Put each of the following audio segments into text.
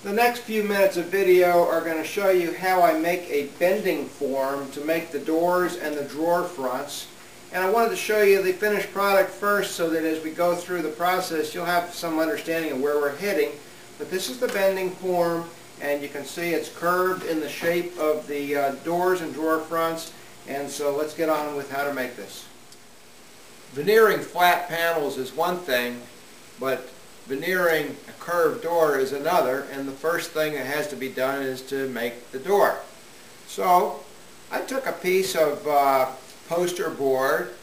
The next few minutes of video are going to show you how I make a bending form to make the doors and the drawer fronts. And I wanted to show you the finished product first so that as we go through the process you'll have some understanding of where we're heading. But this is the bending form, and you can see it's curved in the shape of the doors and drawer fronts. And so let's get on with how to make this. Veneering flat panels is one thing, but veneering a curved door is another, and the first thing that has to be done is to make the door. So I took a piece of poster board,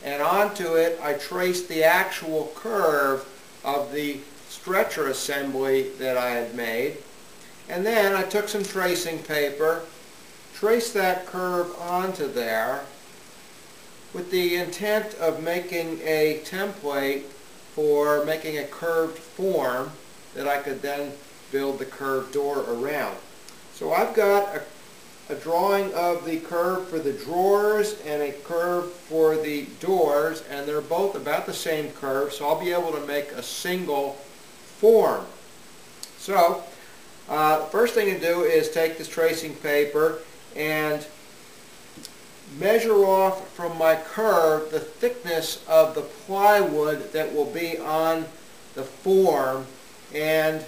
and onto it I traced the actual curve of the stretcher assembly that I had made, and then I took some tracing paper, traced that curve onto there with the intent of making a template for making a curved form that I could then build the curved door around. So I've got a drawing of the curve for the drawers and a curve for the doors, and they're both about the same curve, so I'll be able to make a single form. So the first thing to do is take this tracing paper and measure off from my curve the thickness of the plywood that will be on the form, and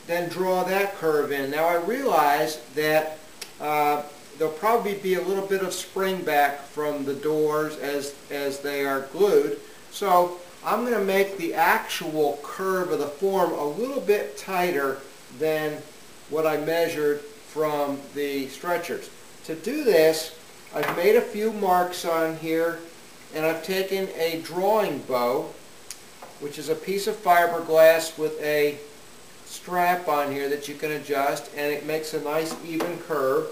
then draw that curve in. Now I realize that there'll probably be a little bit of spring back from the doors as they are glued, so I'm going to make the actual curve of the form a little bit tighter than what I measured from the stretchers. To do this, I've made a few marks on here, and I've taken a drawing bow, which is a piece of fiberglass with a strap on here that you can adjust, and it makes a nice even curve.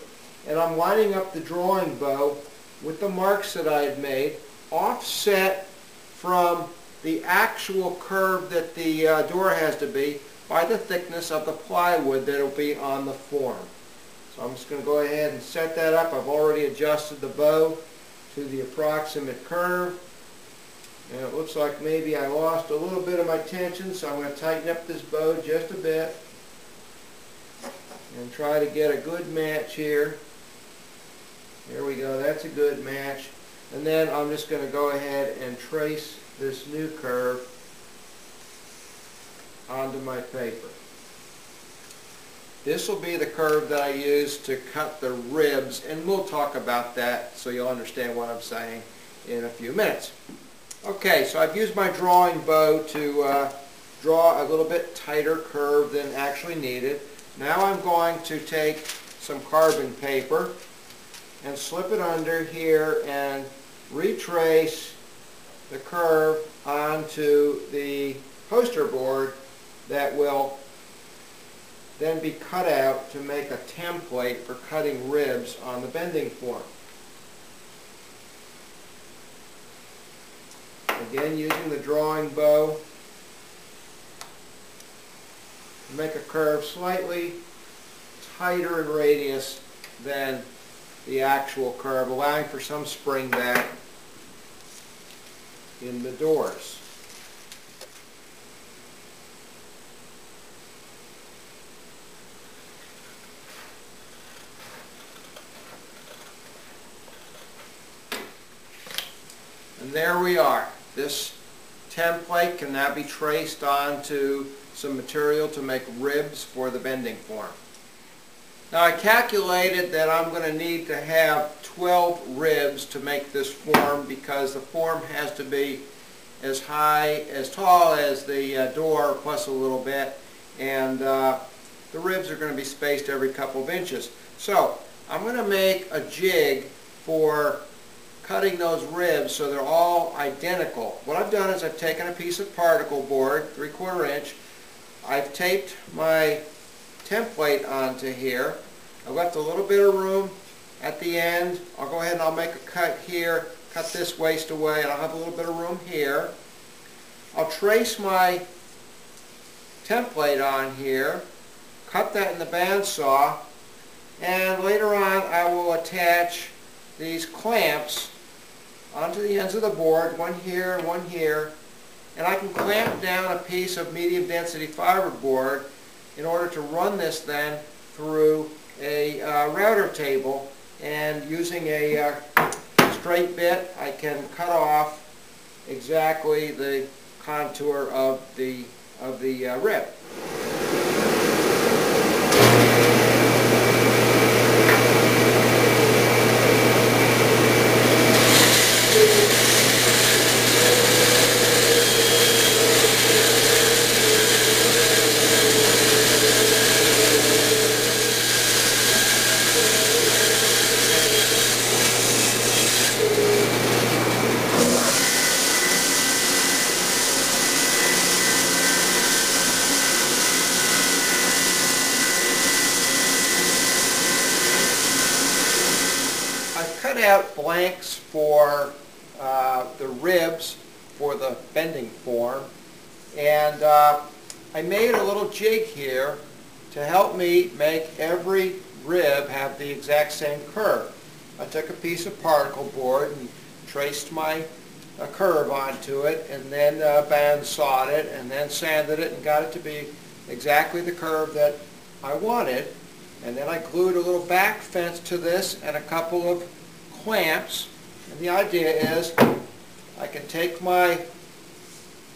And I'm lining up the drawing bow with the marks that I had made, offset from the actual curve that the door has to be by the thickness of the plywood that will be on the form. So I'm just going to go ahead and set that up. I've already adjusted the bow to the approximate curve, and it looks like maybe I lost a little bit of my tension, so I'm going to tighten up this bow just a bit and try to get a good match here. There we go, that's a good match. And then I'm just going to go ahead and trace this new curve onto my paper. This will be the curve that I use to cut the ribs, and we'll talk about that so you'll understand what I'm saying in a few minutes. Okay, so I've used my drawing bow to draw a little bit tighter curve than actually needed. Now I'm going to take some carbon paper and slip it under here and retrace the curve onto the poster board that will then be cut out to make a template for cutting ribs on the bending form. Again, using the drawing bow to make a curve slightly tighter in radius than the actual curve, allowing for some spring back in the doors. And there we are. This template can now be traced onto some material to make ribs for the bending form. Now I calculated that I'm going to need to have 12 ribs to make this form, because the form has to be as tall as the door plus a little bit, and the ribs are going to be spaced every couple of inches. So I'm going to make a jig for cutting those ribs so they're all identical. What I've done is I've taken a piece of particle board, 3/4 inch, I've taped my template onto here. I left a little bit of room at the end. I'll go ahead and I'll make a cut here, cut this waste away, and I'll have a little bit of room here. I'll trace my template on here, cut that in the bandsaw, and later on I will attach these clamps onto the ends of the board, one here and one here, and I can clamp down a piece of medium density fiberboard in order to run this then through a router table, and using a straight bit I can cut off exactly the contour of the rib. Cut out blanks for the ribs for the bending form, and I made a little jig here to help me make every rib have the exact same curve. I took a piece of particle board and traced my curve onto it, and then band sawed it, and then sanded it and got it to be exactly the curve that I wanted. And then I glued a little back fence to this and a couple of clamps, and the idea is I can take my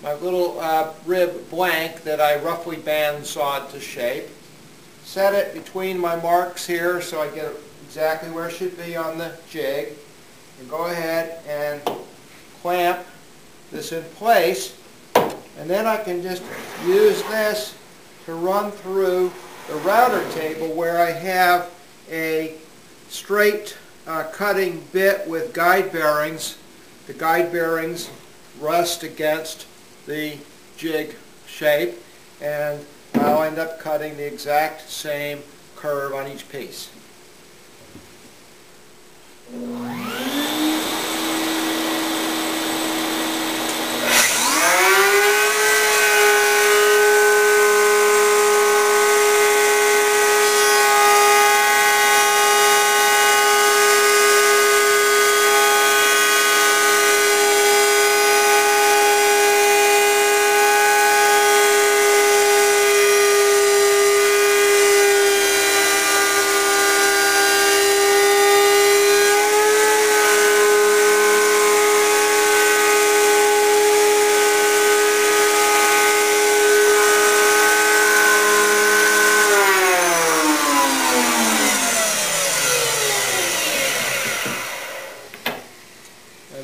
little rib blank that I roughly band sawed to shape, set it between my marks here so I get it exactly where it should be on the jig, and go ahead and clamp this in place, and then I can just use this to run through the router table where I have a straight cutting bit with guide bearings. The guide bearings rest against the jig shape, and I'll end up cutting the exact same curve on each piece.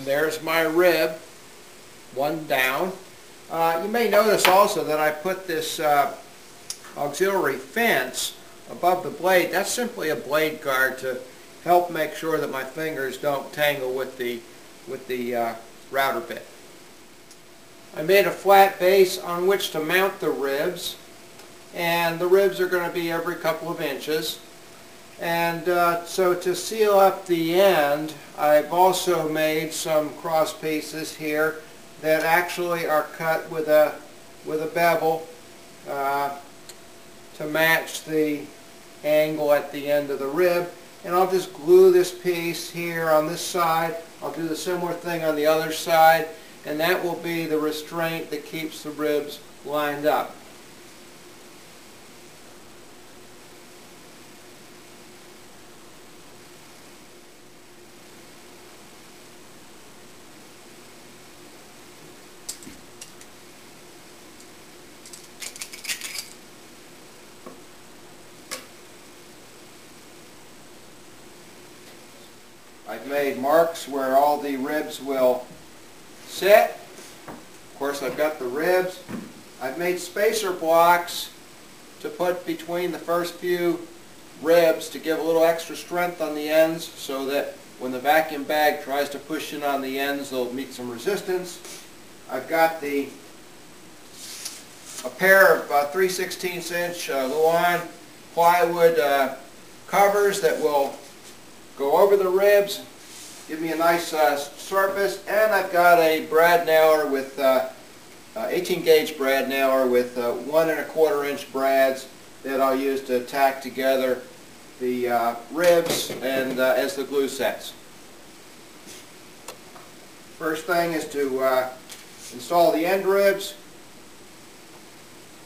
There's my rib, one down. You may notice also that I put this auxiliary fence above the blade. That's simply a blade guard to help make sure that my fingers don't tangle with the router bit. I made a flat base on which to mount the ribs, and the ribs are going to be every couple of inches. And so to seal up the end, I've also made some cross pieces here that actually are cut with a bevel to match the angle at the end of the rib. And I'll just glue this piece here on this side. I'll do the similar thing on the other side, and that will be the restraint that keeps the ribs lined up. I've made marks where all the ribs will sit. Of course, I've got the ribs. I've made spacer blocks to put between the first few ribs to give a little extra strength on the ends, so that when the vacuum bag tries to push in on the ends, they'll meet some resistance. I've got a pair of 3/16 inch Luan plywood covers that will go over the ribs, give me a nice surface, and I've got a brad nailer with 18 gauge brad nailer with 1 1/4 inch brads that I'll use to tack together the ribs and as the glue sets. First thing is to install the end ribs.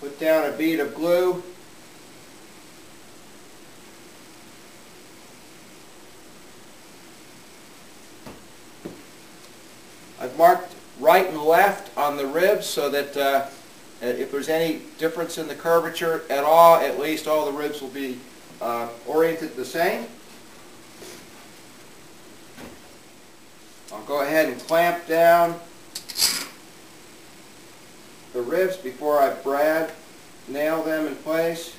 Put down a bead of glue right and left on the ribs so that if there's any difference in the curvature at all, at least all the ribs will be oriented the same. I'll go ahead and clamp down the ribs before I brad nail them in place.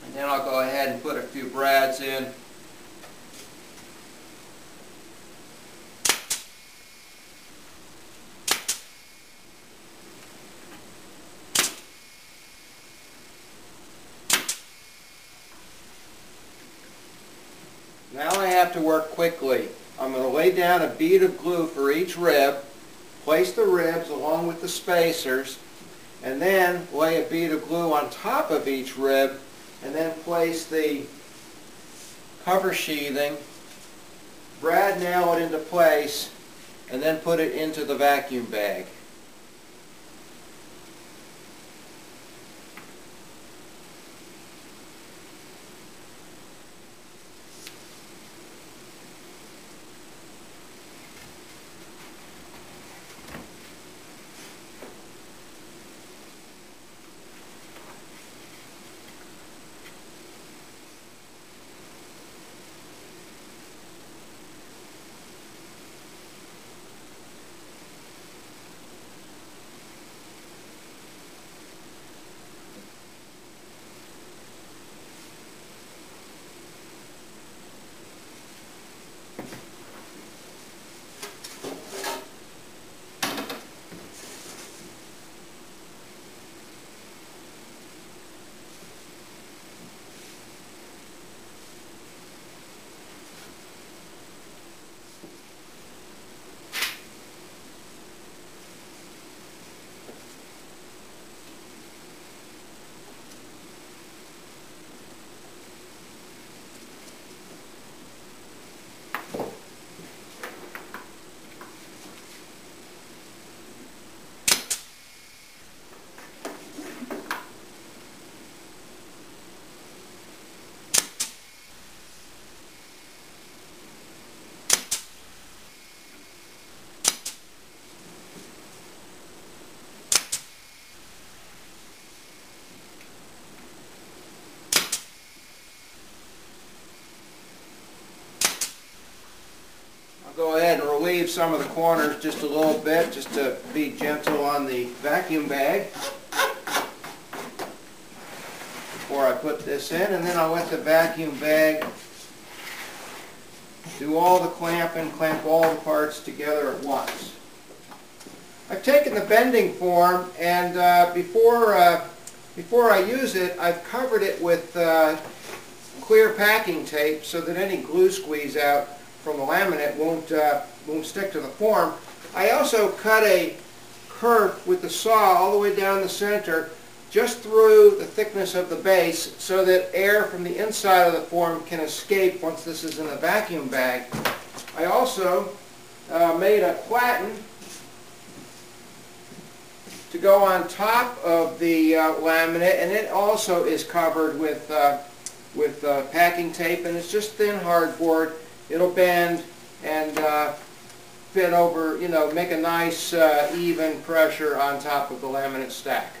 And then I'll go ahead and put a few brads in. Now I have to work quickly. I'm going to lay down a bead of glue for each rib, place the ribs along with the spacers, and then lay a bead of glue on top of each rib, and then place the cover sheathing, brad nail it into place, and then put it into the vacuum bag. Go ahead and relieve some of the corners just a little bit, just to be gentle on the vacuum bag before I put this in, and then I'll let the vacuum bag do all the clamping, clamp all the parts together at once. I've taken the bending form, and before I use it, I've covered it with clear packing tape so that any glue squeeze out from the laminate won't stick to the form. I also cut a curve with the saw all the way down the center, just through the thickness of the base, so that air from the inside of the form can escape once this is in the vacuum bag. I also made a platen to go on top of the laminate, and it also is covered with packing tape, and it's just thin hardboard. It'll bend and fit over, make a nice even pressure on top of the laminate stack.